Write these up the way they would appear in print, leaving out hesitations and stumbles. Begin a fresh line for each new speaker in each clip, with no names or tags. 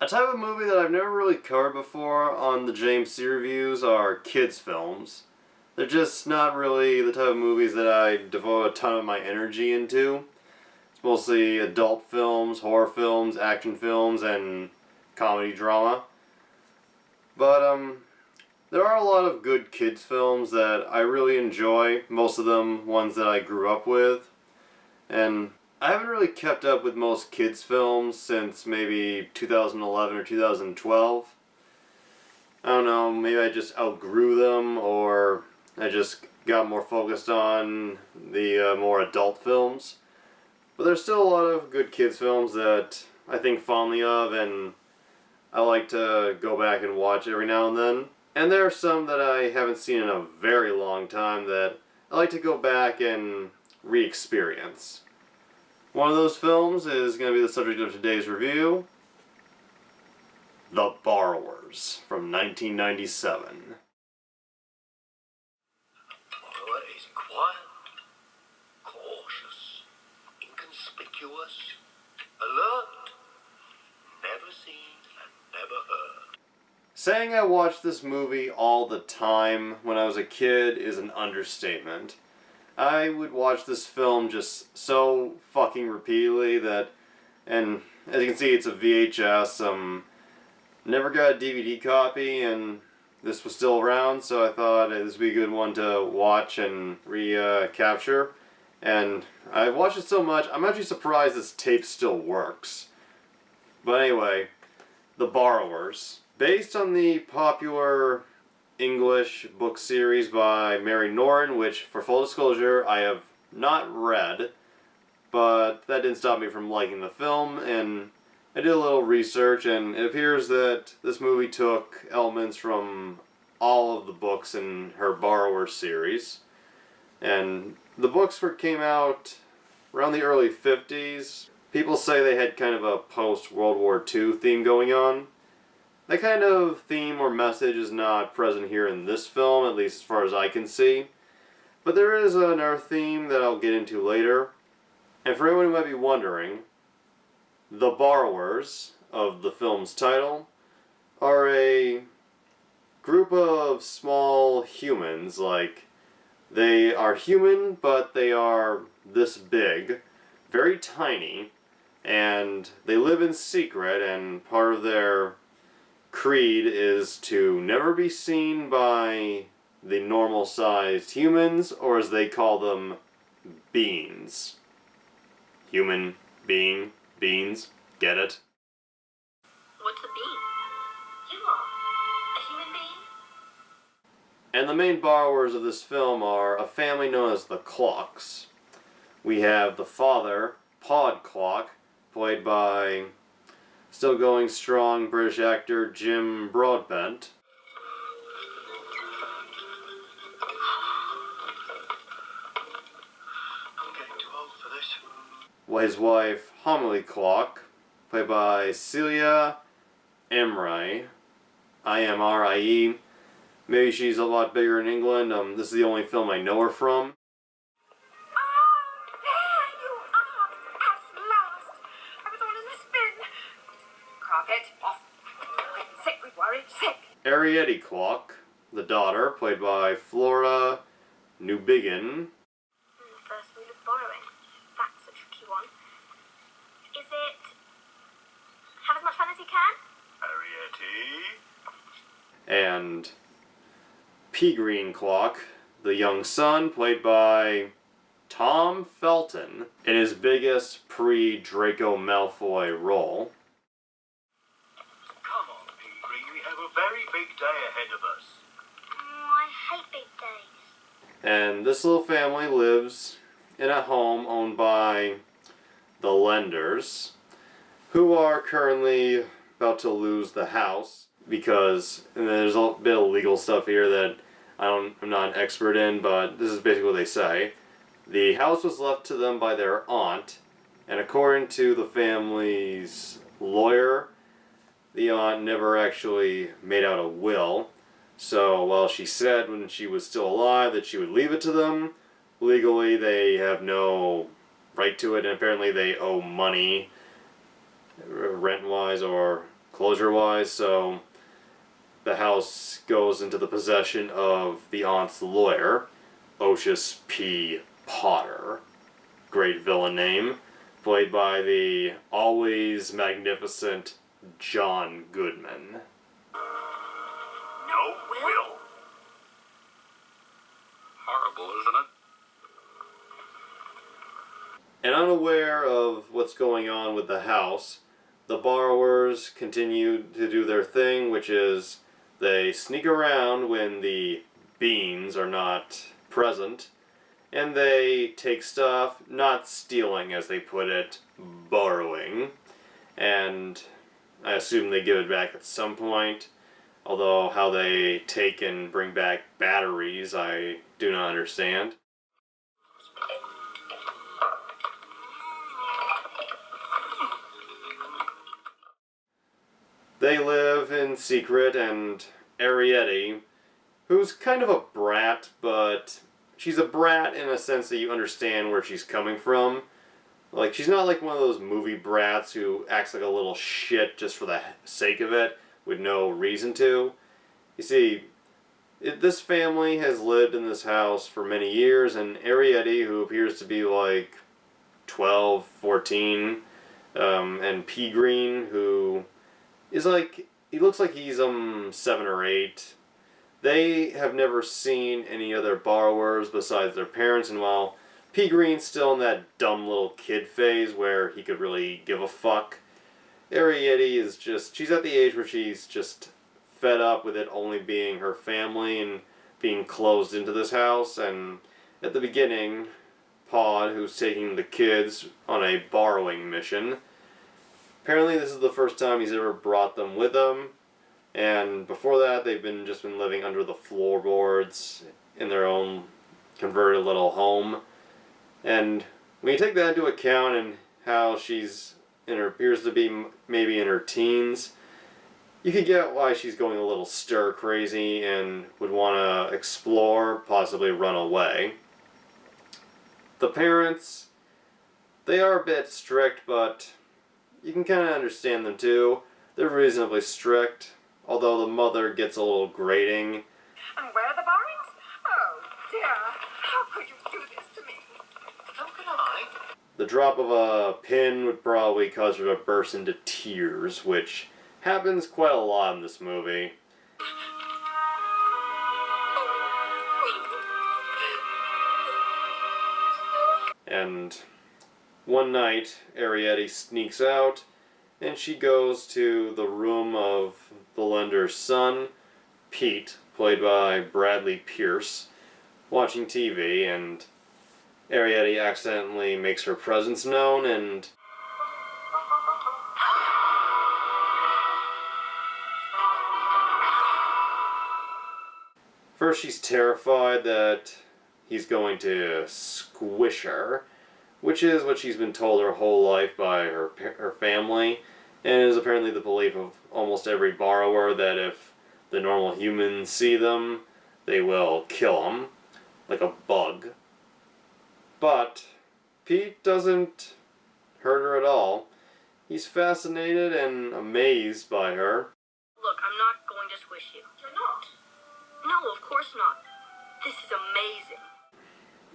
A type of movie that I've never really covered before on the JMC reviews are kids films. They're just not really the type of movies that I devote a ton of my energy into. It's mostly adult films, horror films, action films, and comedy drama. But there are a lot of good kids films that I really enjoy, most of them ones that I grew up with. And I haven't really kept up with most kids films since maybe 2011 or 2012. I don't know, maybe I just outgrew them, or I just got more focused on the more adult films. But there's still a lot of good kids films that I think fondly of, and I like to go back and watch every now and then. And there are some that I haven't seen in a very long time that I like to go back and re-experience. One of those films is going to be the subject of today's review, The Borrowers, from 1997.
Borrower is quiet, cautious, inconspicuous, alert, never seen and never heard.
Saying I watched this movie all the time when I was a kid is an understatement. I would watch this film just so fucking repeatedly that, and as you can see, it's a VHS. Never got a DVD copy, and this was still around, so I thought this would be a good one to watch and recapture. And I've watched it so much, I'm actually surprised this tape still works. But anyway, The Borrowers. Based on the popular English book series by Mary Norton, which, for full disclosure, I have not read, but that didn't stop me from liking the film, and I did a little research, and it appears that this movie took elements from all of the books in her Borrower series. And the books came out around the early 50s. People say they had kind of a post-World War II theme going on. That kind of theme or message is not present here in this film, at least as far as I can see. But there is another theme that I'll get into later. And for anyone who might be wondering, the borrowers of the film's title are a group of small humans. Like, they are human, but they are this big, very tiny, and they live in secret, and part of their creed is to never be seen by the normal-sized humans, or as they call them, beings. Human, being, beans, get it?
What's a bean? You are a human being?
And the main borrowers of this film are a family known as the Clocks. We have the father, Pod Clock, played by still going strong British actor Jim Broadbent.
I'm getting too old for this.
His wife, Homily Clock, played by Celia Imrie. I-M-R-I-E. Maybe she's a lot bigger in England. This is the only film I know her from. Arietti Clock, the daughter, played by Flora Newbigin.
The first rule of borrowing. That's a tricky one. Is it have as much fun as you can?
Ariete.
And P. Green Clock, the young son, played by Tom Felton in his biggest pre-Draco Malfoy role.
Come on, P. We have a very big day ahead of us.
I hate big days.
And this little family lives in a home owned by the lenders, who are currently about to lose the house because, and there's a bit of legal stuff here that I'm not an expert in, but this is basically what they say. The house was left to them by their aunt, and according to the family's lawyer, the aunt never actually made out a will. So while she said when she was still alive that she would leave it to them, legally they have no right to it, and apparently they owe money, rent-wise or closure-wise, so the house goes into the possession of the aunt's lawyer, Otis P. Potter. Great villain name. Played by the always magnificent John Goodman.
No will. Horrible, isn't it?
And unaware of what's going on with the house, the borrowers continue to do their thing, which is they sneak around when the beans are not present, and they take stuff, not stealing as they put it, borrowing, and I assume they give it back at some point, although how they take and bring back batteries I do not understand. They live in secret, and Arietti, who's kind of a brat, but she's a brat in a sense that you understand where she's coming from. Like, she's not like one of those movie brats who acts like a little shit just for the sake of it, with no reason to. You see, this family has lived in this house for many years, and Arietti, who appears to be like 12, 14, and P. Green, who is like, he looks like he's 7 or 8. They have never seen any other borrowers besides their parents, and while P. Green's still in that dumb little kid phase where he could really give a fuck, Arietti is just, she's at the age where she's just fed up with it only being her family and being closed into this house. And at the beginning, Pod, who's taking the kids on a borrowing mission, apparently this is the first time he's ever brought them with him, and before that they've just been living under the floorboards in their own converted little home. And when you take that into account and how she's appears to be maybe in her teens, you can get why she's going a little stir crazy and would want to explore, possibly run away. The parents, they are a bit strict, but you can kind of understand them too. They're reasonably strict, although the mother gets a little grating.
And where are the borrowings? Oh, dear. How could you do this to me?
How can I?
The drop of a pin would probably cause her to burst into tears, which happens quite a lot in this movie. And one night, Arietti sneaks out, and she goes to the room of the lender's son, Pete, played by Bradley Pierce, watching TV, and Arietti accidentally makes her presence known, and first she's terrified that he's going to squish her, which is what she's been told her whole life by her family, and is apparently the belief of almost every borrower that if the normal humans see them, they will kill them, like a bug. But Pete doesn't hurt her at all. He's fascinated and amazed by her.
Look, I'm not going to squish you. You're not? No, of course not. This is amazing.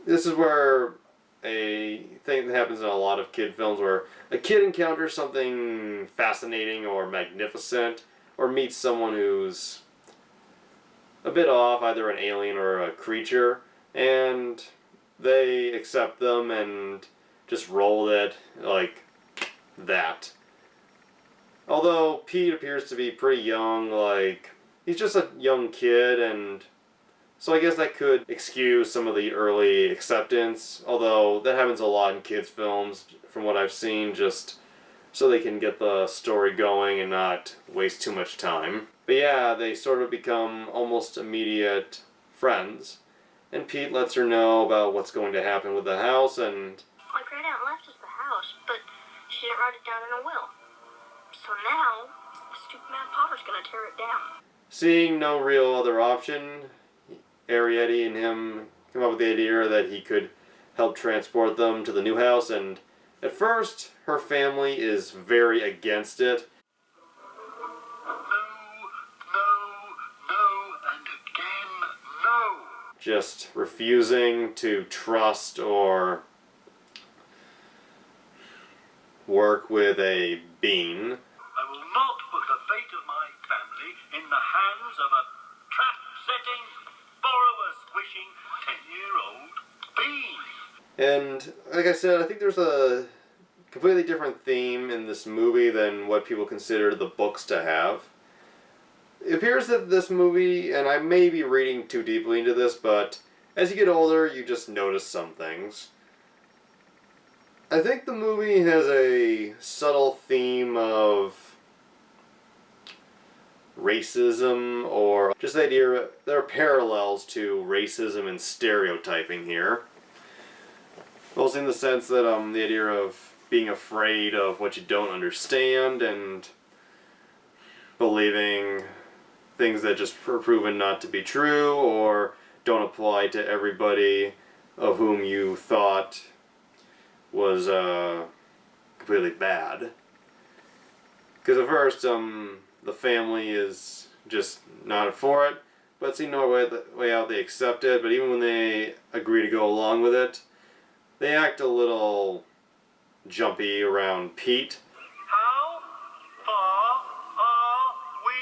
This is where a thing that happens in a lot of kid films where a kid encounters something fascinating or magnificent, or meets someone who's a bit off, either an alien or a creature, and they accept them and just roll with it like that. Although Pete appears to be pretty young, like, he's just a young kid, and so I guess that could excuse some of the early acceptance, although that happens a lot in kids' films, from what I've seen, just so they can get the story going and not waste too much time. But yeah, they sort of become almost immediate friends, and Pete lets her know about what's going to happen with the house, and
My great aunt left us the house, but she didn't write it down in a will. So now, the stupid man Potter's gonna tear it down.
seeing no real other option, Arietti and him come up with the idea that he could help transport them to the new house, and at first her family is very against it. just refusing to trust or work with a bean.
I will not put the fate of my family in the hands of a trap-setting, borrower-squishing 10-year-old bean.
And like I said, I think there's a completely different theme in this movie than what people consider the books to have. It appears that this movie, and I may be reading too deeply into this, but as you get older, you just notice some things. I think the movie has a subtle theme of racism, or just the idea there are parallels to racism and stereotyping here. Mostly in the sense that the idea of being afraid of what you don't understand and believing things that just are proven not to be true or don't apply to everybody of whom you thought was completely bad. Because at first, the family is just not for it, but seeing no way out, they accept it. But even when they agree to go along with it, they act a little jumpy around Pete.
How far are we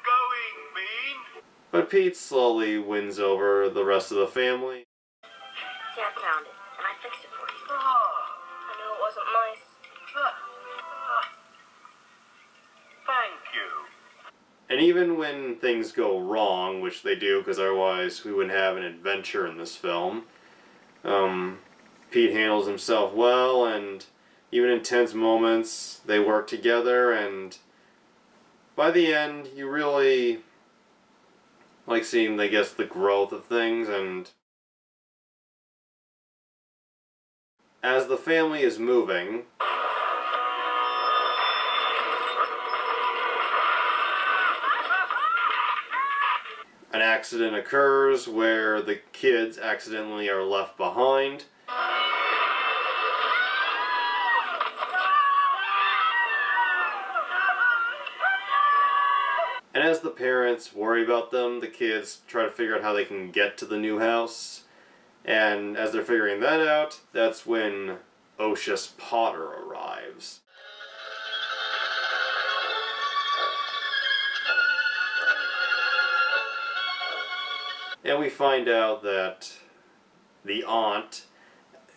going, Bean?
But Pete slowly wins over the rest of the family.
Dad found it, and I fixed it for you.
Ah,
I knew it wasn't nice.
thank you.
And even when things go wrong, which they do, because otherwise we wouldn't have an adventure in this film, Pete handles himself well, and even in tense moments, they work together, and by the end, you really like seeing, I guess, the growth of things. And as the family is moving, an accident occurs where the kids accidentally are left behind. And as the parents worry about them, the kids try to figure out how they can get to the new house. And as they're figuring that out, that's when Ocious Potter arrives. And we find out that the aunt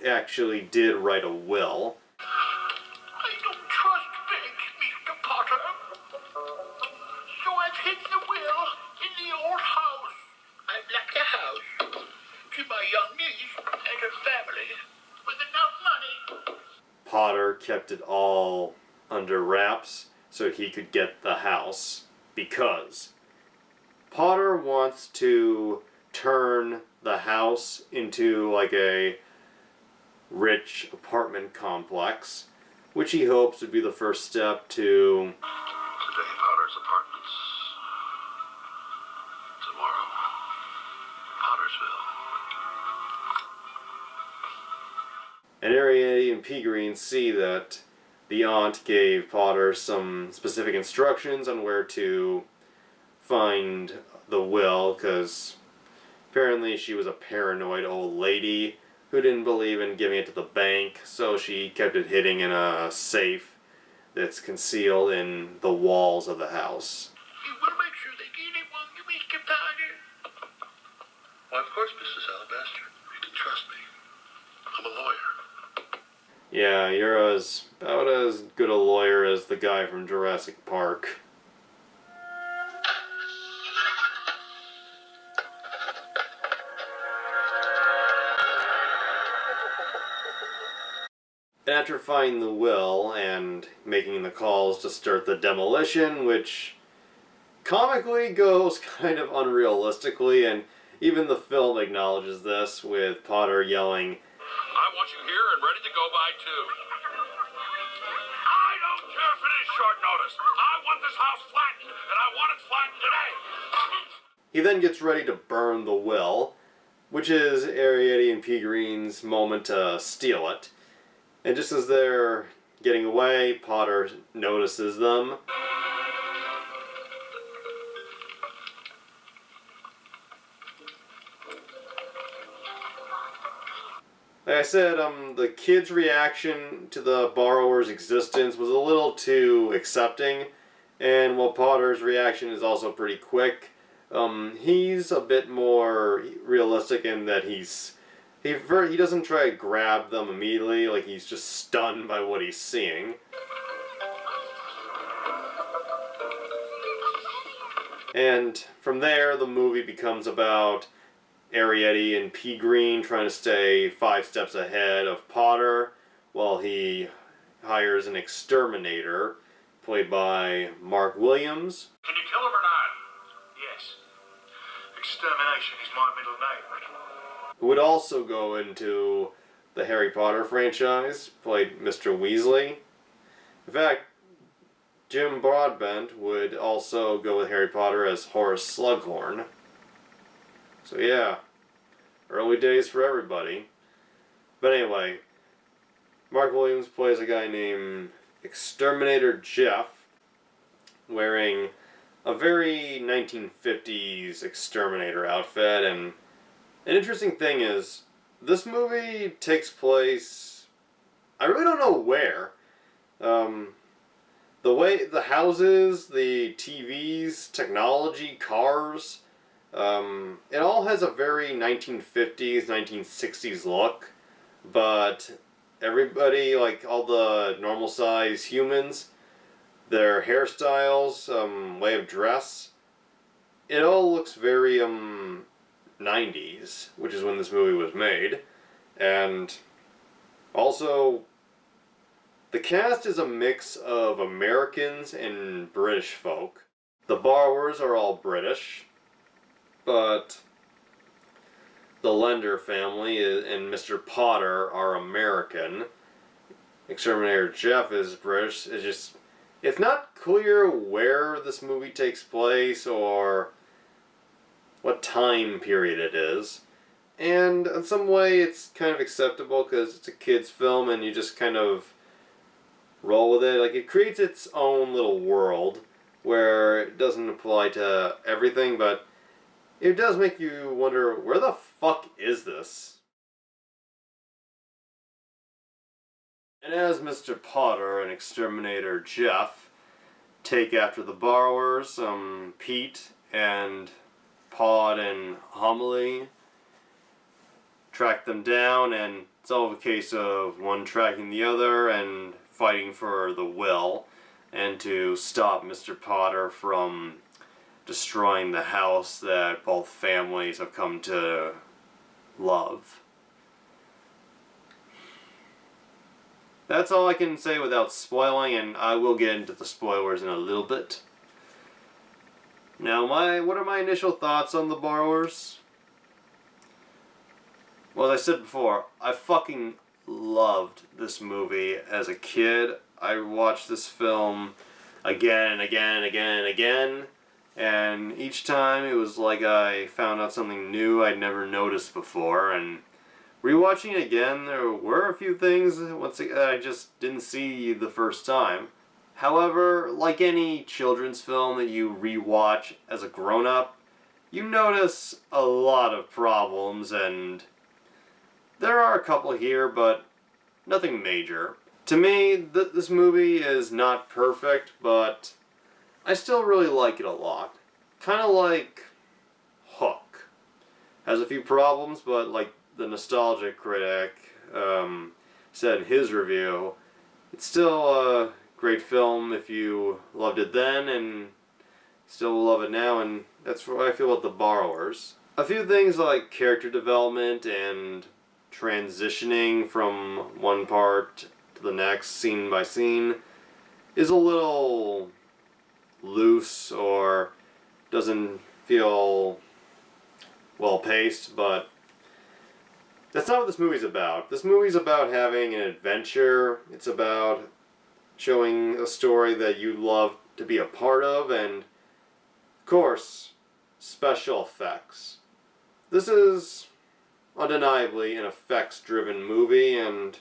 actually did write a will.
I don't trust Vic, Mr. Potter. So I've hid the will in the old house. I've left the house to my young niece and her family with enough money.
Potter kept it all under wraps so he could get the house, because Potter wants to turn the house into like a rich apartment complex, which he hopes would be the first step to
Today, Potter's Apartments. Tomorrow, Pottersville.
And Ariadne and P. Green see that the aunt gave Potter some specific instructions on where to find the will, because apparently she was a paranoid old lady who didn't believe in giving it to the bank, so she kept it hidden in a safe that's concealed in the walls of the house.
You will make sure they get it, won't you, Mr. Potter? Why, of course, Mrs. Alabaster. You can trust me. I'm a lawyer.
Yeah, you're about as good a lawyer as the guy from Jurassic Park. And after finding the will and making the calls to start the demolition, which comically goes kind of unrealistically, and even the film acknowledges this with Potter yelling,
I want you here and ready to go by, too. I don't care if it is short notice. I want this house flattened, and I want it flattened today.
He then gets ready to burn the will, which is Ariadne and P. Green's moment to steal it. And just as they're getting away, Potter notices them. Like I said, the kid's reaction to the borrower's existence was a little too accepting, and while Potter's reaction is also pretty quick, he's a bit more realistic in that he doesn't try to grab them immediately, like he's just stunned by what he's seeing. And from there, the movie becomes about Arrietty and P. Green trying to stay 5 steps ahead of Potter while he hires an exterminator, played by Mark Williams.
Can you kill him or not? Yes. Extermination is my middle name.
Who would also go into the Harry Potter franchise, played Mr. Weasley. In fact, Jim Broadbent would also go with Harry Potter as Horace Slughorn. So yeah, early days for everybody. But anyway, Mark Williams plays a guy named Exterminator Jeff, wearing a very 1950s exterminator outfit. And an interesting thing is, this movie takes place, I really don't know where. The way, the houses, the TVs, technology, cars, it all has a very 1950s, 1960s look, but everybody, like all the normal size humans, their hairstyles, way of dress, it all looks very 90s, which is when this movie was made. And also, the cast is a mix of Americans and British folk. The borrowers are all British, but the Lender family and Mr. Potter are American. Exterminator Jeff is British. It's not clear where this movie takes place or what time period it is. And in some way it's kind of acceptable because it's a kid's film and you just kind of roll with it. Like, it creates its own little world where it doesn't apply to everything, but it does make you wonder, where the fuck is this? And as Mr. Potter and Exterminator Jeff take after the borrowers, Pete and Pod and Homily track them down, and it's all a case of one tracking the other and fighting for the will and to stop Mr. Potter from destroying the house that both families have come to love. That's all I can say without spoiling, and I will get into the spoilers in a little bit. Now, what are my initial thoughts on The Borrowers? Well, as I said before, I fucking loved this movie as a kid. I watched this film again and again and again and again, and each time it was like I found out something new I'd never noticed before, and rewatching it again, there were a few things I just didn't see the first time. However, like any children's film that you rewatch as a grown-up, you notice a lot of problems, and there are a couple here, but nothing major. To me, this movie is not perfect, but I still really like it a lot. Kind of like Hook. Has a few problems, but like the nostalgic critic said in his review, it's still a great film if you loved it then and still love it now, and that's what I feel about The Borrowers. A few things like character development and transitioning from one part to the next, scene by scene, is a little loose or doesn't feel well paced, but that's not what this movie's about. This movie's about having an adventure. It's about showing a story that you love to be a part of, and of course, special effects. This is undeniably an effects-driven movie, and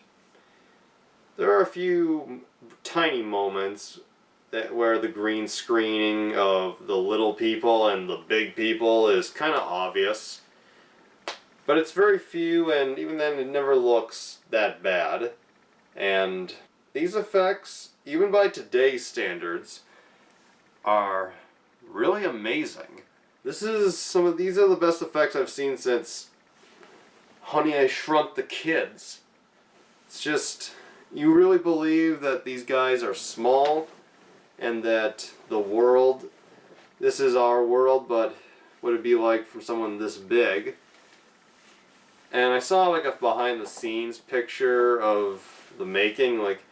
there are a few tiny moments where the green screening of the little people and the big people is kind of obvious. But it's very few, and even then it never looks that bad. And these effects, even by today's standards, are really amazing. These are the best effects I've seen since Honey, I Shrunk the Kids. It's just, you really believe that these guys are small and that the world, this is our world, but what it'd be like for someone this big. And I saw like a behind the scenes picture of the making, like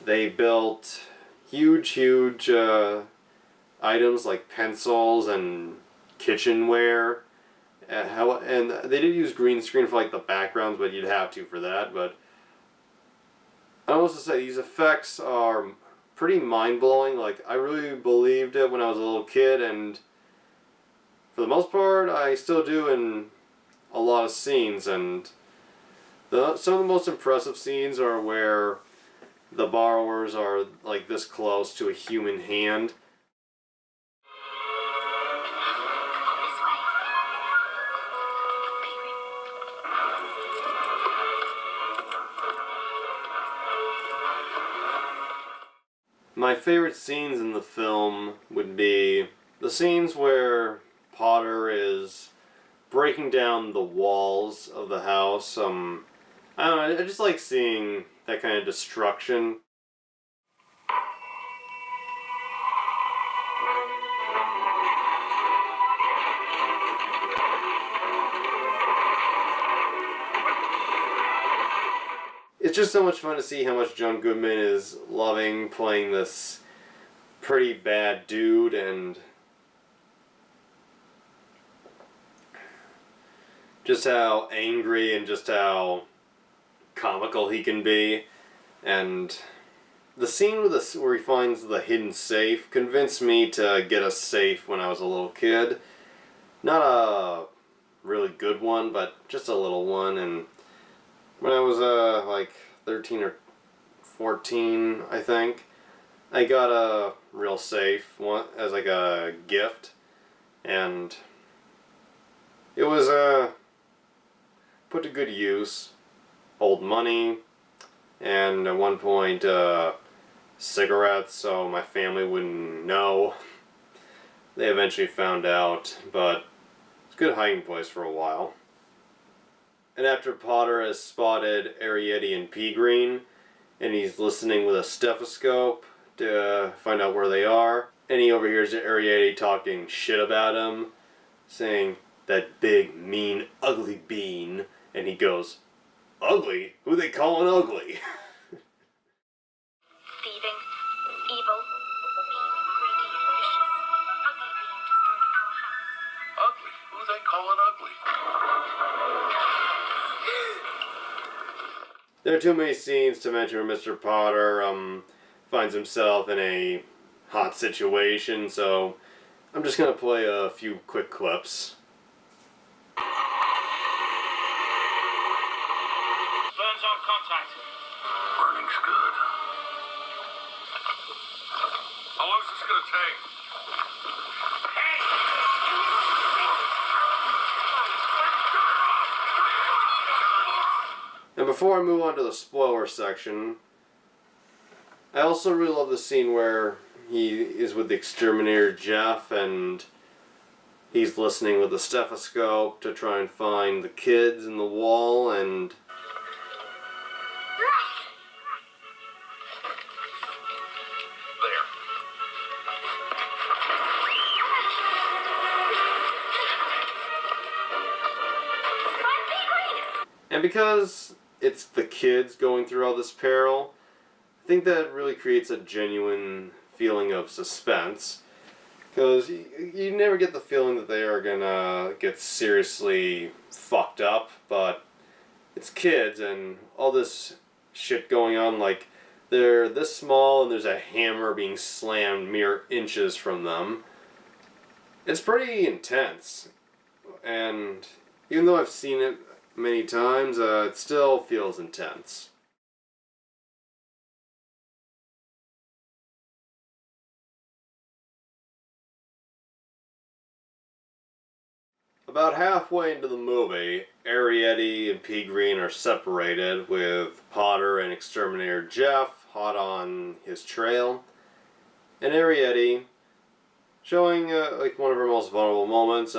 they built huge items like pencils and kitchenware, and they did use green screen for like the backgrounds, but you'd have to for that. But I want to say these effects are pretty mind-blowing. Like, I really believed it when I was a little kid, and for the most part I still do in a lot of scenes. And some of the most impressive scenes are where the borrowers are like this close to a human hand. My favorite scenes in the film would be the scenes where Potter is breaking down the walls of the house. I don't know, I just like seeing that kind of destruction. It's just so much fun to see how much John Goodman is loving playing this pretty bad dude, and just how angry and just how comical he can be. And the scene where he finds the hidden safe convinced me to get a safe when I was a little kid. Not a really good one, but just a little one. And when I was like 13 or 14, I think, I got a real safe one as like a gift, and it was put to good use. Old money, and at one point cigarettes, so my family wouldn't know. They eventually found out, but it's a good hiding place for a while. And after Potter has spotted Arrietty and P-Green, and he's listening with a stethoscope to find out where they are, and he overhears Arrietty talking shit about him, saying, "That big, mean, ugly bean," and he goes, "Ugly? Who they calling ugly?"
Thieving, evil, mean, greedy, vicious, ugly being destroyed our house.
Ugly? Who they calling ugly?
There are too many scenes to mention where Mr. Potter finds himself in a hot situation, so I'm just going to play a few quick clips.
Burns on contact. Burning's good. How long is this gonna take?
And before I move on to the spoiler section, I also really love the scene where he is with the exterminator Jeff, and he's listening with a stethoscope to try and find the kids in the wall, and
There.
And because it's the kids going through all this peril, I think that really creates a genuine feeling of suspense. Because you never get the feeling that they are gonna get seriously fucked up, but it's kids and all this shit going on, like they're this small and there's a hammer being slammed mere inches from them. It's pretty intense. And even though I've seen it many times, it still feels intense. About halfway into the movie, Arrietty and P. Green are separated, with Potter and Exterminator Jeff hot on his trail. And Arrietty, showing like one of her most vulnerable moments,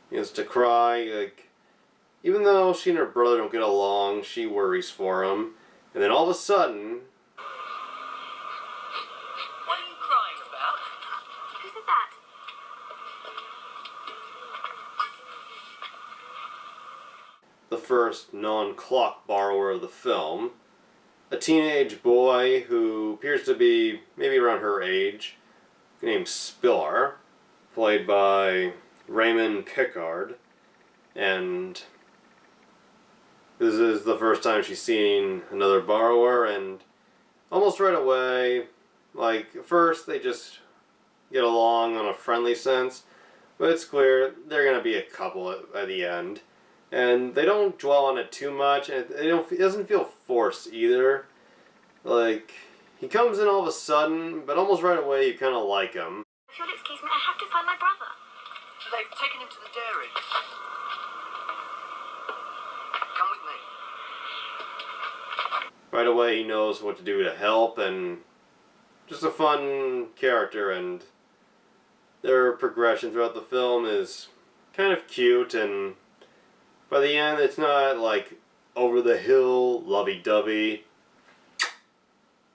begins to cry. Like, even though she and her brother don't get along, she worries for him. And then all of a sudden,
What are you crying about?
Who said that?
the first non-clock borrower of the film, a teenage boy who appears to be maybe around her age, named Spiller, played by Raymond Pickard, and this is the first time she's seen another borrower, and almost right away, like, at first they just get along on a friendly sense, but it's clear they're gonna be a couple at the end. And they don't dwell on it too much, and it doesn't feel forced either. Like, he comes in all of a sudden, but almost right away you kind of like him.
If you'll excuse me, I have to find my brother.
They've taken him to the dairy. Come with me.
Right away he knows what to do to help, and just a fun character, and their progression throughout the film is kind of cute, and by the end it's not like over the hill, lovey-dovey.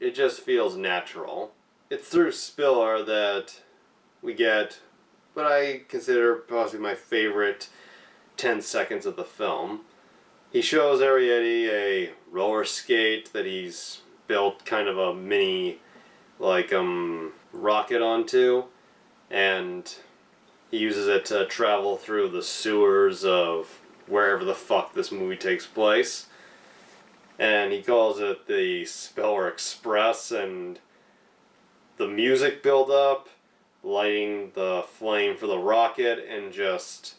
It just feels natural. It's through Spiller that we get what I consider possibly my favorite 10 seconds of the film. He shows Arrietty a roller skate that he's built kind of a mini rocket onto, and he uses it to travel through the sewers of wherever the fuck this movie takes place. And he calls it the Spiller Express, and the music build up, lighting the flame for the rocket, and just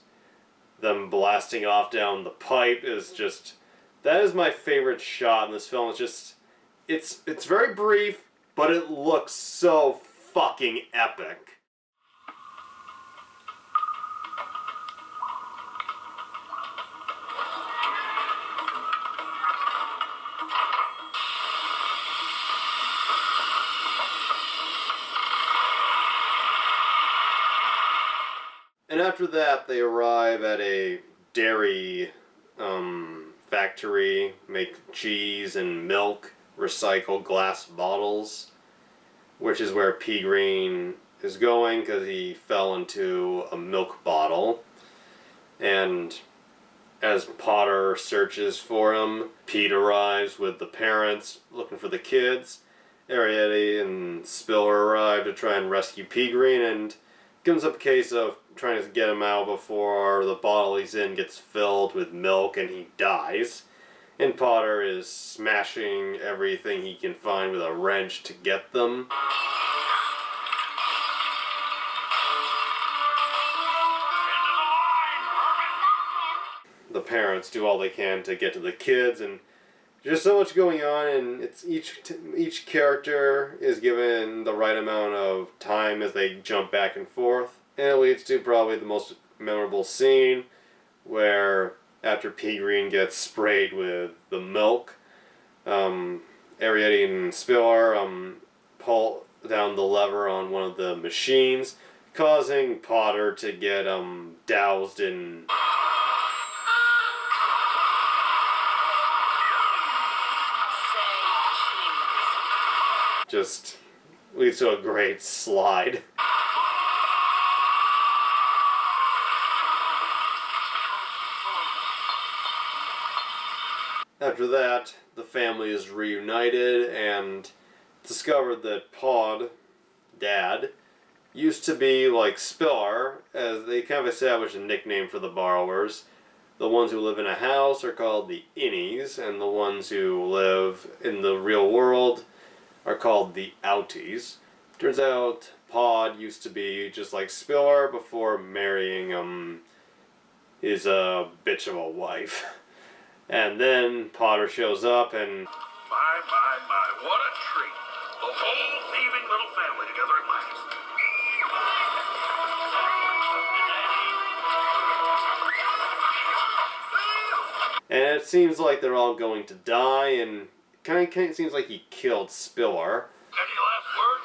them blasting off down the pipe is just, that is my favorite shot in this film. It's just, it's very brief, but it looks so fucking epic. And after that, they arrive at a dairy factory, make cheese and milk, recycle glass bottles, which is where P. Green is going because he fell into a milk bottle. And as Potter searches for him, Pete arrives with the parents looking for the kids. Arrietty and Spiller arrive to try and rescue P. Green, and comes up a case of trying to get him out before the bottle he's in gets filled with milk and he dies. And Potter is smashing everything he can find with a wrench to get them. The parents do all they can to get to the kids, and there's so much going on, and it's each character is given the right amount of time as they jump back and forth. And it leads to probably the most memorable scene where after P. Green gets sprayed with the milk, Arrietty and Spiller pull down the lever on one of the machines, causing Potter to get doused in just leads to a great slide. After that, the family is reunited and discovered that Pod, Dad, used to be like Spiller, as they kind of established a nickname for the borrowers. The ones who live in a house are called the innies, and the ones who live in the real world are called the outies. Turns out Pod used to be just like Spiller before marrying his bitch of a wife. And then Potter shows up and
My, what a treat. The whole thieving little family together at last.
And it seems like they're all going to die, and kind of seems like he killed Spiller.
Any last words?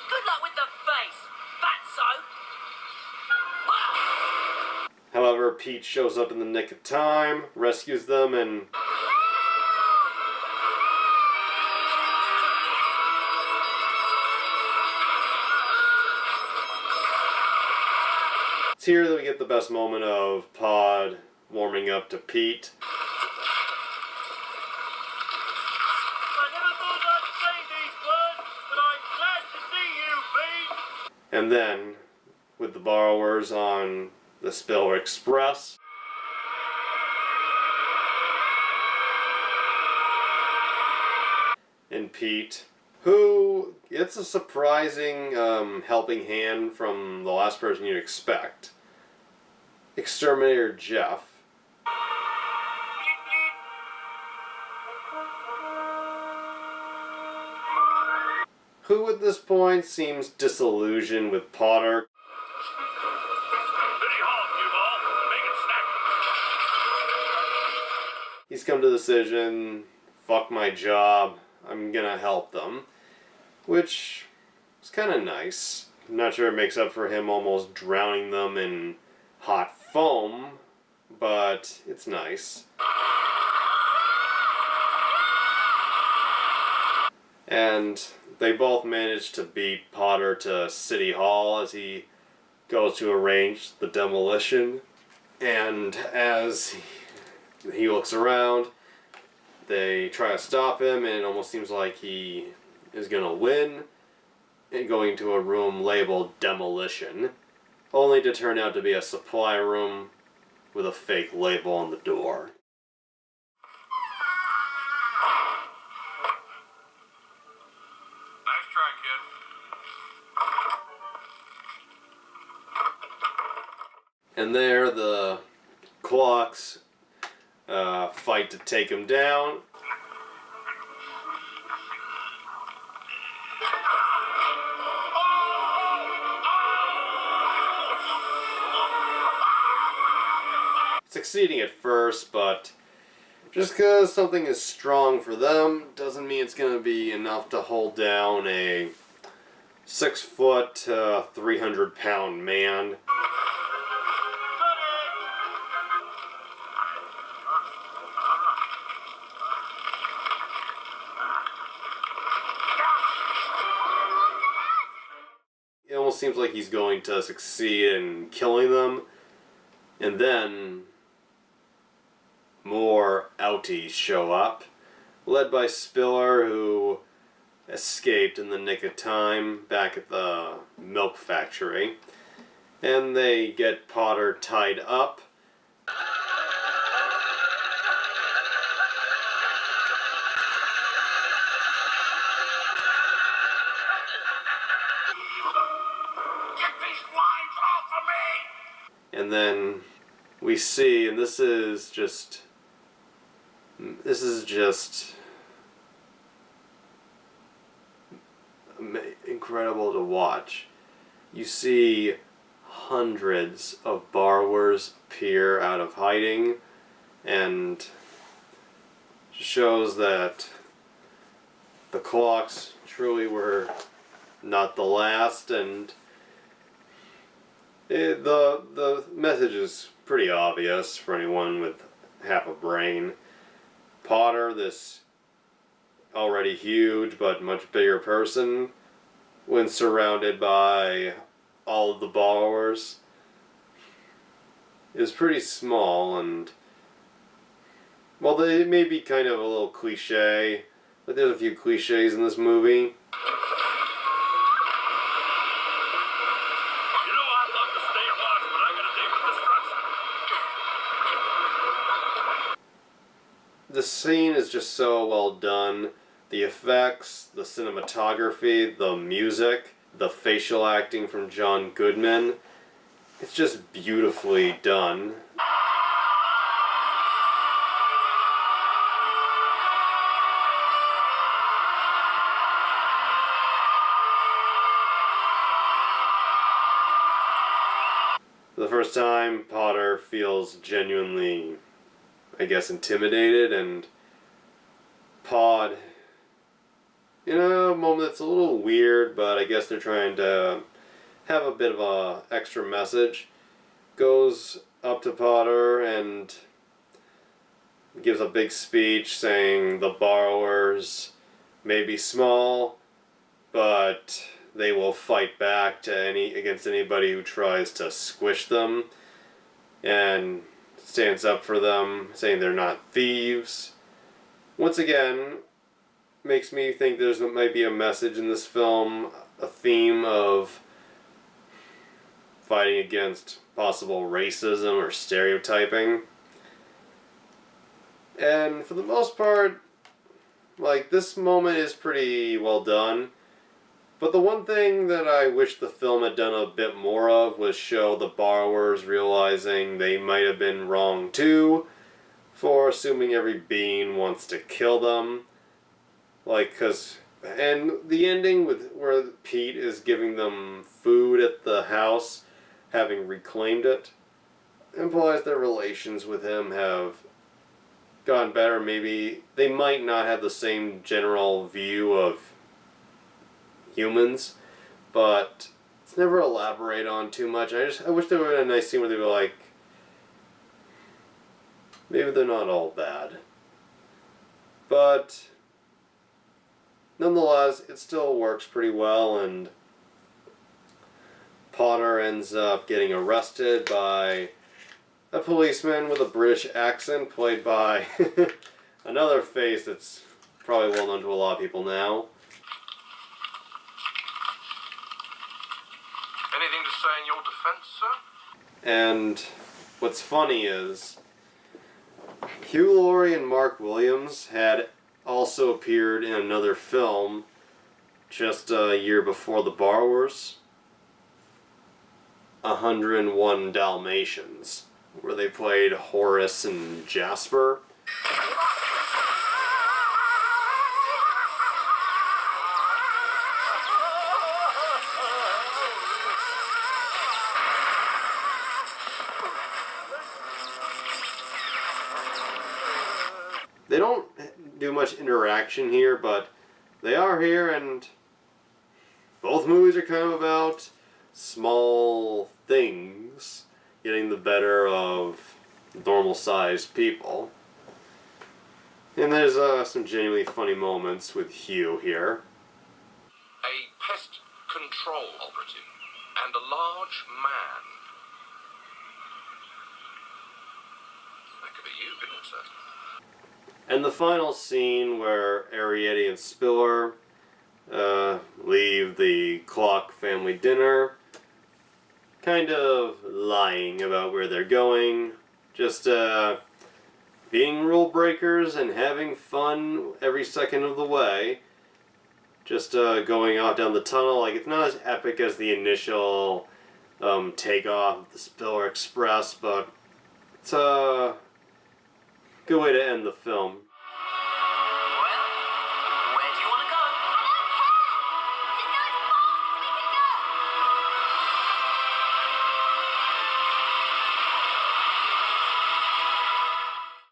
Good luck with the face, fatso.
However, Pete shows up in the nick of time, rescues them, and it's here that we get the best moment of Pod warming up to Pete.
I never thought I'd say these words, but I'm glad to see you, Pete.
And then, with the borrowers on the Spiller Express, and Pete, who gets a surprising helping hand from the last person you'd expect, Exterminator Jeff. Who at this point seems disillusioned with Potter.
City Hall, you all. Make it snack.
He's come to the decision, fuck my job, I'm gonna help them. Which is kind of nice. I'm not sure it makes up for him almost drowning them in hot foam, but it's nice. And they both manage to beat Potter to City Hall as he goes to arrange the demolition. And as he looks around, they try to stop him, and it almost seems like he is going to win, and going to a room labeled Demolition, only to turn out to be a supply room with a fake label on the door.
Nice try, kid.
And there, the clocks fight to take him down. Succeeding at first, but just because something is strong for them doesn't mean it's going to be enough to hold down a 6 foot, 300-pound man. It almost seems like he's going to succeed in killing them, and then more outies show up, led by Spiller, who escaped in the nick of time back at the milk factory, and they get Potter tied up.
Get these lines off of me!
And then we see, and this is just incredible to watch. You see hundreds of borrowers appear out of hiding, and shows that the clocks truly were not the last, and the message is pretty obvious for anyone with half a brain. Potter, this already huge but much bigger person, when surrounded by all of the borrowers, is pretty small, and well, they may be kind of a little cliche, but there's a few cliches in this movie.
You know I'd love to stay and watch, but I gotta deal with destruction.
The scene is just so well done. The effects, the cinematography, the music, the facial acting from John Goodman. It's just beautifully done. The first time, Potter feels genuinely, I guess, intimidated, and Pod, in a moment that's a little weird, but I guess they're trying to have a bit of a extra message, goes up to Potter and gives a big speech saying the borrowers may be small, but they will fight back against anybody who tries to squish them, and stands up for them, saying they're not thieves. Once again, makes me think there might be a message in this film, a theme of fighting against possible racism or stereotyping. And for the most part, like, this moment is pretty well done. But the one thing that I wish the film had done a bit more of was show the borrowers realizing they might have been wrong too, for assuming every being wants to kill them. Like, and the ending where Pete is giving them food at the house, having reclaimed it, implies their relations with him have gotten better. Maybe they might not have the same general view of humans, but it's never elaborated on too much. I wish there were a nice scene where they were like, maybe they're not all bad. But nonetheless, it still works pretty well, and Potter ends up getting arrested by a policeman with a British accent, played by another face that's probably well known to a lot of people now.
Anything to say in your defense, sir?
And what's funny is Hugh Laurie and Mark Williams had also appeared in another film just a year before The Borrowers, 101 Dalmatians, where they played Horace and Jasper. They don't do much interaction here, but they are here, and both movies are kind of about small things getting the better of normal-sized people. And there's some genuinely funny moments with Hugh here.
A pest control operative and a large man. That could be you, couldn't it, sir?
And the final scene where Arrietty and Spiller leave the Clock family dinner, kind of lying about where they're going, just being rule breakers and having fun every second of the way. Just going off down the tunnel. Like, it's not as epic as the initial takeoff of the Spiller Express, but it's a good way to end the film.
Well, where do you want to go?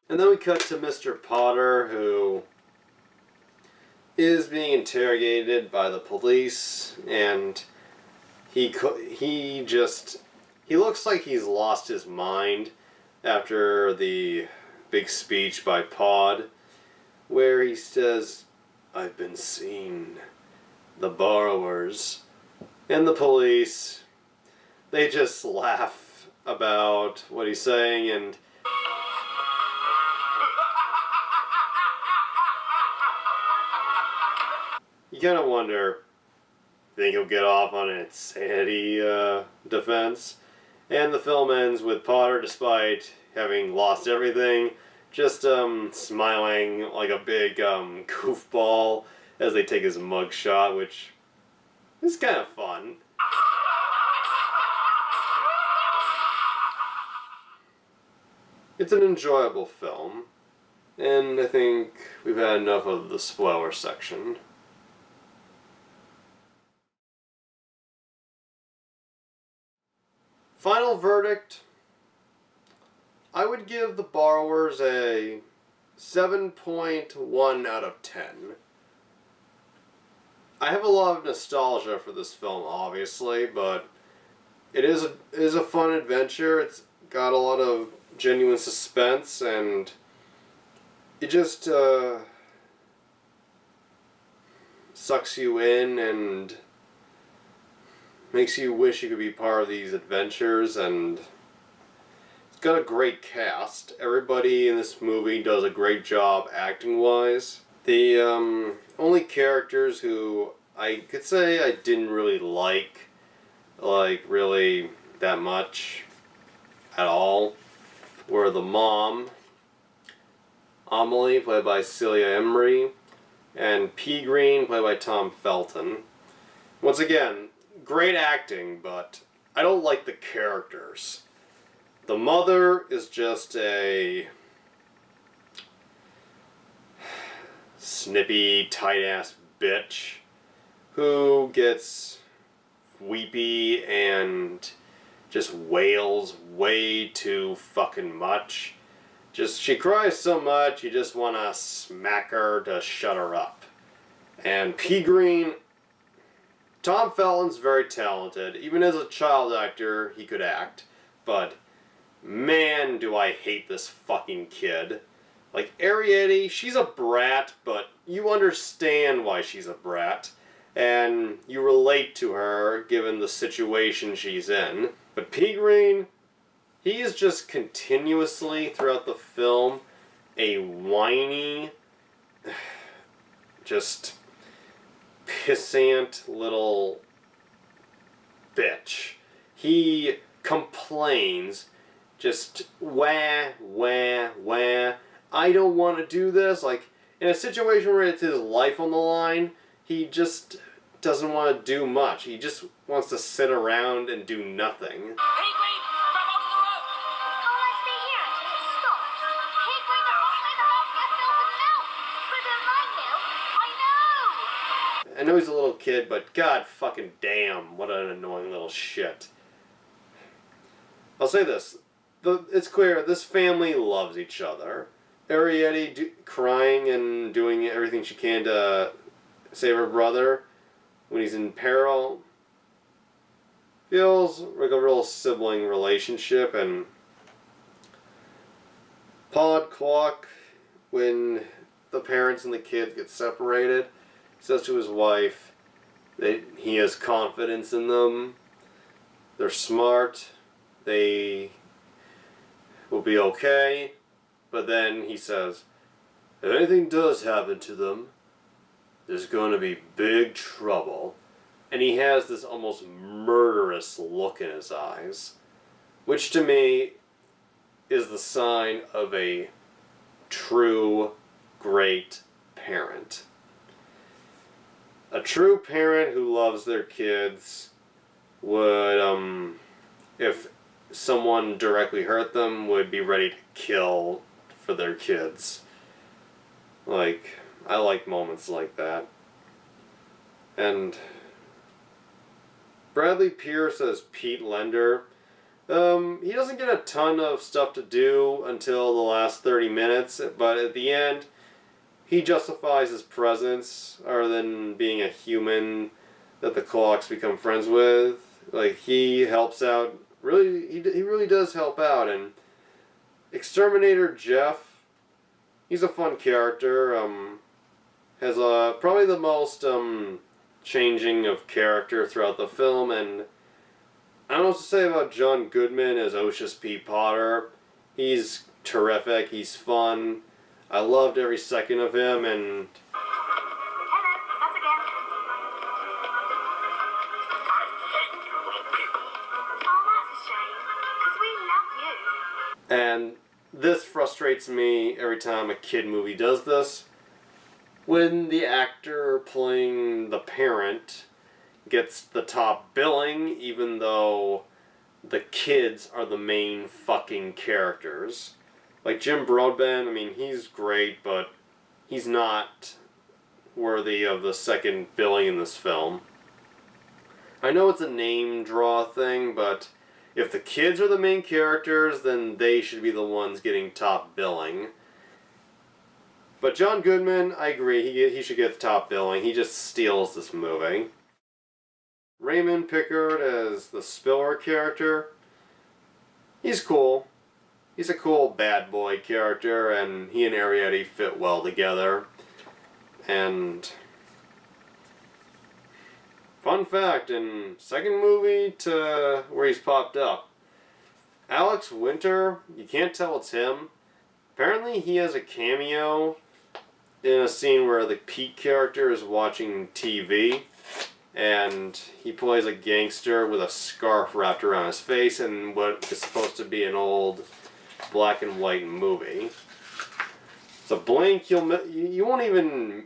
And then we cut to Mr. Potter, who is being interrogated by the police, and he looks like he's lost his mind after the big speech by Pod, where he says, "I've been seeing the borrowers," and the police, they just laugh about what he's saying, and you kind of wonder, think he'll get off on an insanity defense? And the film ends with Potter, despite having lost everything, just smiling like a big goofball as they take his mug shot, which is kind of fun. It's an enjoyable film, and I think we've had enough of the spoiler section. Final verdict, I would give The Borrowers a 7.1 out of 10. I have a lot of nostalgia for this film, obviously, but it is a fun adventure. It's got a lot of genuine suspense, and it just sucks you in and makes you wish you could be part of these adventures, and it's got a great cast. Everybody in this movie does a great job acting-wise. The only characters who I could say I didn't really like really that much at all were the mom, Amelie, played by Celia Emery, and P. Green, played by Tom Felton. Once again, great acting, but I don't like the characters. The mother is just a snippy, tight-ass bitch who gets weepy and just wails way too fucking much. She cries so much, you just want to smack her to shut her up. And P. Green, Tom Felton's very talented. Even as a child actor, he could act. But, man, do I hate this fucking kid. Like, Arrietty, she's a brat, but you understand why she's a brat. And you relate to her, given the situation she's in. But P. Green, he is just continuously, throughout the film, a whiny, just pissant little bitch. He complains, just wah, wah, wah. I don't want to do this. Like, in a situation where it's his life on the line, he just doesn't want to do much. He just wants to sit around and do nothing.
Hey, Green, grab onto the rope!
Can't I stay here until it stops? Hey, Green, the wrong way the rope gets filled with milk. With a light milk, I know.
I know he's a little kid, but god fucking damn, what an annoying little shit. I'll say this. It's clear, this family loves each other. Arrietty crying and doing everything she can to save her brother when he's in peril feels like a real sibling relationship. And Paul Clark, when the parents and the kids get separated, says to his wife that he has confidence in them. They're smart. They will be okay. But then he says, if anything does happen to them, there's going to be big trouble. And he has this almost murderous look in his eyes, which to me is the sign of a true great parent. A true parent who loves their kids would, if someone directly hurt them, would be ready to kill for their kids. Like, I like moments like that. And Bradley Pierce as Pete Lender. He doesn't get a ton of stuff to do until the last 30 minutes, but at the end, he justifies his presence other than being a human that the Clocks become friends with. Like, he helps out. Really, he really does help out. And Exterminator Jeff, he's a fun character. Has probably the most changing of character throughout the film, and I don't know what to say about John Goodman as Oceus P. Potter. He's terrific. He's fun. I loved every second of him, and
Hello, it's us again.
I hate you little people.
Oh, that's a shame, because we love you.
and this frustrates me every time a kid movie does this. When the actor playing the parent gets the top billing, even though the kids are the main fucking characters. Like Jim Broadbent, I mean, he's great, but he's not worthy of the second billing in this film. I know it's a name draw thing, but if the kids are the main characters, then they should be the ones getting top billing. But John Goodman, I agree, he should get the top billing. He just steals this movie. Raymond Pickard as the Spiller character. He's cool. He's a cool bad boy character, and he and Arrietty fit well together. And fun fact, in second movie to where he's popped up, Alex Winter, you can't tell it's him. Apparently he has a cameo in a scene where the Pete character is watching TV, and he plays a gangster with a scarf wrapped around his face in what is supposed to be an old black and white movie. It's a blank, you won't even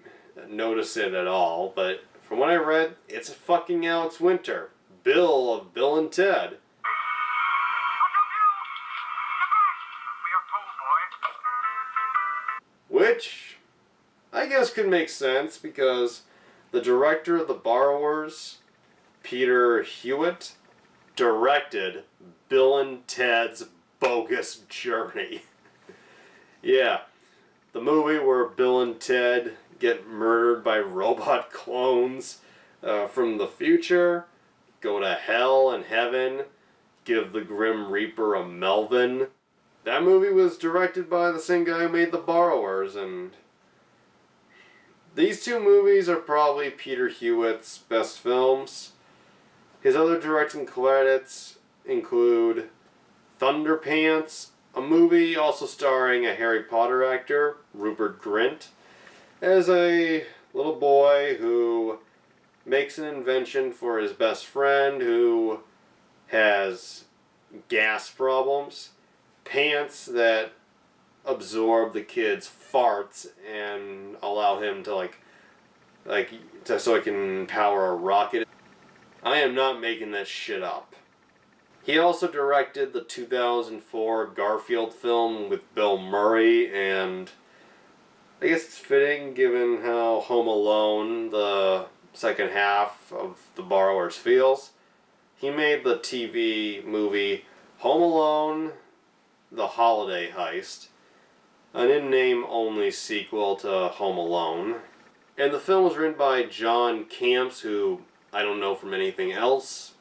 notice it at all, but from what I read, it's fucking Alex Winter, Bill of Bill and Ted. Which I guess could make sense because the director of The Borrowers, Peter Hewitt, directed Bill and Ted's Bogus Journey. Yeah, the movie where Bill and Ted get murdered by robot clones from the future, go to hell and heaven, give the Grim Reaper a Melvin. That movie was directed by the same guy who made The Borrowers, and these two movies are probably Peter Hewitt's best films. His other directing credits include Thunderpants, a movie also starring a Harry Potter actor, Rupert Grint, as a little boy who makes an invention for his best friend who has gas problems, pants that absorb the kid's farts and allow him to so he can power a rocket. I am not making that shit up. He also directed the 2004 Garfield film with Bill Murray, and I guess it's fitting given how Home Alone, the second half of The Borrowers, feels. He made the TV movie Home Alone, The Holiday Heist, an in-name only sequel to Home Alone. And the film was written by John Camps, who I don't know from anything else,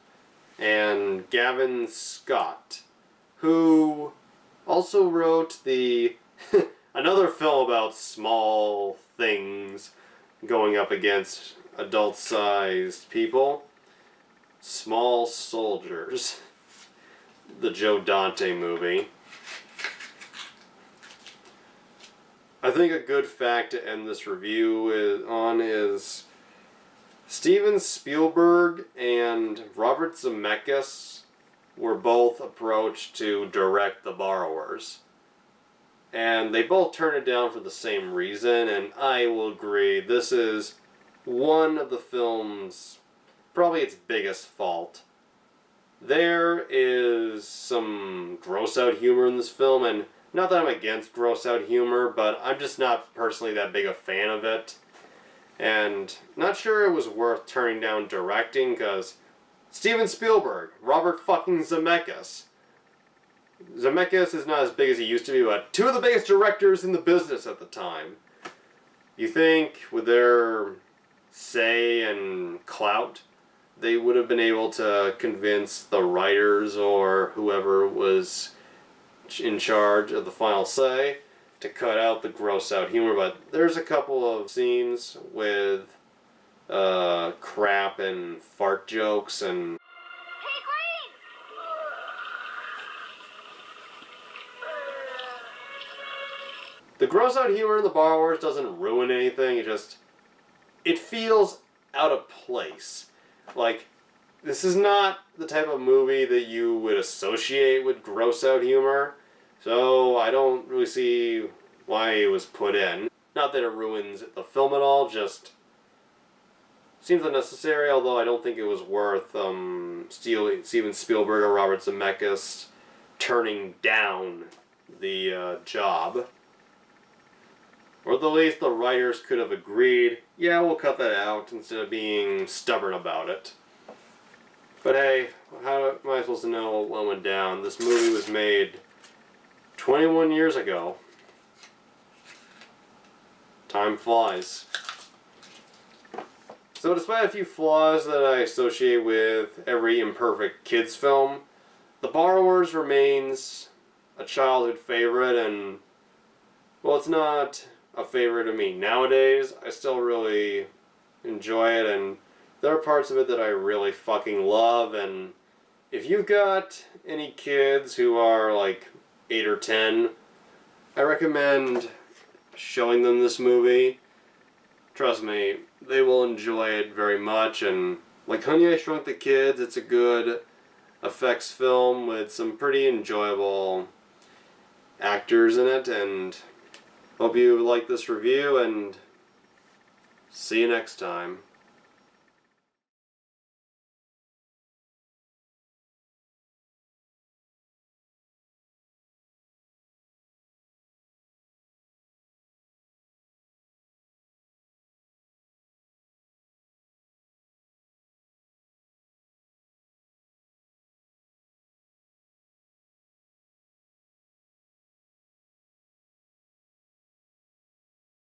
and Gavin Scott, who also wrote the another film about small things going up against adult-sized people, Small Soldiers, the Joe Dante movie. I think a good fact to end this review is Steven Spielberg and Robert Zemeckis were both approached to direct The Borrowers. And they both turned it down for the same reason, and I will agree, this is one of the film's, probably its biggest fault. There is some gross-out humor in this film, and not that I'm against gross-out humor, but I'm just not personally that big a fan of it. And not sure it was worth turning down directing, because Steven Spielberg, Robert fucking Zemeckis. Zemeckis is not as big as he used to be, but two of the biggest directors in the business at the time. You think, with their say and clout, they would have been able to convince the writers or whoever was in charge of the final say to cut out the gross out humor, but there's a couple of scenes with crap and fart jokes and the gross out humor in The Borrowers doesn't ruin anything, it feels out of place. Like, this is not the type of movie that you would associate with gross out humor, so I don't really see why it was put in. Not that it ruins the film at all, just seems unnecessary, although I don't think it was worth Steven Spielberg or Robert Zemeckis turning down the job. Or at the least the writers could have agreed, yeah, we'll cut that out, instead of being stubborn about it. But hey, how am I supposed to know what went down? This movie was made 21 years ago. Time flies. So despite a few flaws that I associate with every imperfect kids film, The Borrowers remains a childhood favorite, and well, it's not a favorite of me nowadays. I still really enjoy it, and there are parts of it that I really fucking love. And if you've got any kids who are like 8 or 10, I recommend showing them this movie. Trust me, they will enjoy it very much. And like Honey, I Shrunk the Kids, it's a good effects film with some pretty enjoyable actors in it. And hope you like this review, and see you next time.